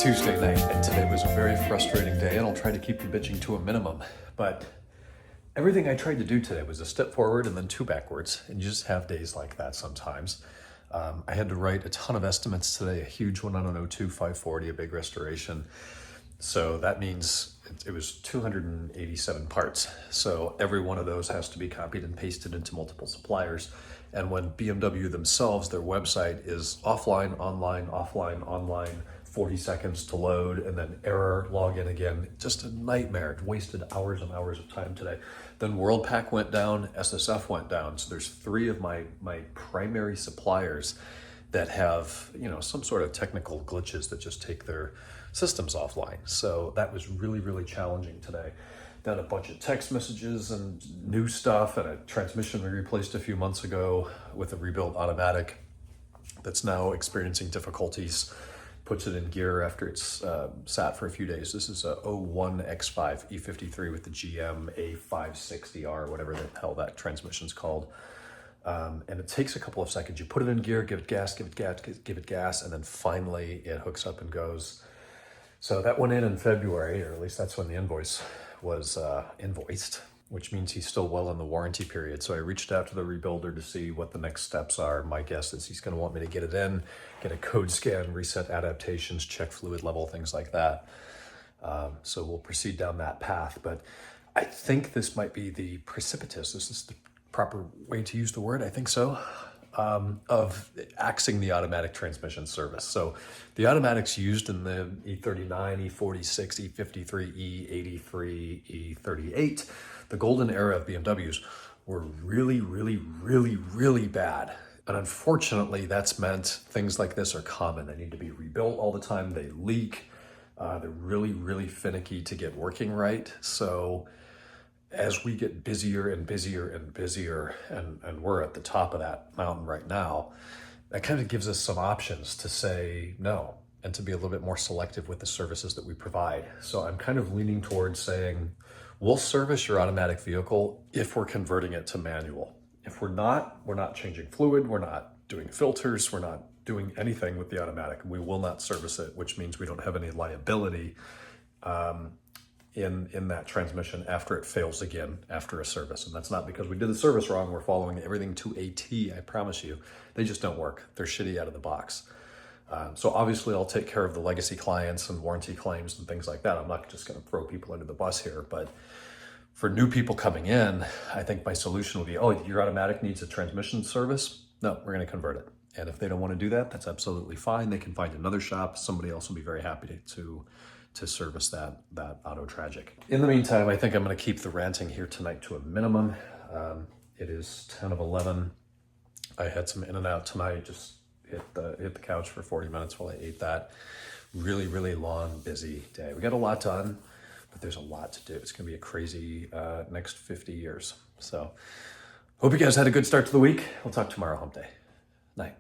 Tuesday night, and today was a very frustrating day, and I'll try to keep the bitching to a minimum. But everything I tried to do today was a step forward and then two backwards, and you just have days like that sometimes. I had to write a ton of estimates today, a huge one on an 02 540, a big restoration. So that means it was 287 parts. So every one of those has to be copied and pasted into multiple suppliers. And when BMW themselves, their website is offline, online, 40 seconds to load, and then error, log in again. Just a nightmare. It wasted hours and hours of time today. Then WorldPack went down, SSF went down. So there's three of my primary suppliers that have, some sort of technical glitches that just take their systems offline. So that was really, really challenging today. Then a bunch of text messages and new stuff, and a transmission we replaced a few months ago with a rebuilt automatic that's now experiencing difficulties. Puts it in gear after it's sat for a few days. This is a 01 X5 E53 with the GM A560R, whatever the hell that transmission's called. And it takes a couple of seconds. You put it in gear, give it gas, and then finally it hooks up and goes. So that went in February, or at least that's when the invoice was invoiced, which means he's still well in the warranty period. So I reached out to the rebuilder to see what the next steps are. My guess is he's going to want me to get it in, get a code scan, reset adaptations, check fluid level, things like that. So we'll proceed down that path. But I think this might be the precipitous, this is the proper way to use the word, I think so, of axing the automatic transmission service. So the automatics used in the E39, E46, E53, E83, E38, the golden era of BMWs, were really, really, really, really bad. And unfortunately, that's meant things like this are common. They need to be rebuilt all the time. They leak. They're really, really finicky to get working right. So as we get busier and busier and busier, and we're at the top of that mountain right now, that kind of gives us some options to say no and to be a little bit more selective with the services that we provide. So I'm kind of leaning towards saying, we'll service your automatic vehicle if we're converting it to manual. If we're not changing fluid, we're not doing filters, we're not doing anything with the automatic. We will not service it, which means we don't have any liability in that transmission after it fails again after a service. And that's not because we did the service wrong. We're following everything to a T, I promise you. They just don't work. They're shitty out of the box. So obviously I'll take care of the legacy clients and warranty claims and things like that. I'm not just gonna throw people under the bus here, but for new people coming in, I think my solution would be, oh, your automatic needs a transmission service? No, we're gonna convert it. And if they don't wanna do that, that's absolutely fine. They can find another shop. Somebody else will be very happy to service that Autotragic. In the meantime, I think I'm gonna keep the ranting here tonight to a minimum. It is 10 of 11. I had some in and out tonight, just hit the couch for 40 minutes while I ate that. Really, really long, busy day. We got a lot done, but there's a lot to do. It's gonna be a crazy next 50 years. So hope you guys had a good start to the week. We'll talk tomorrow, hump day. Night.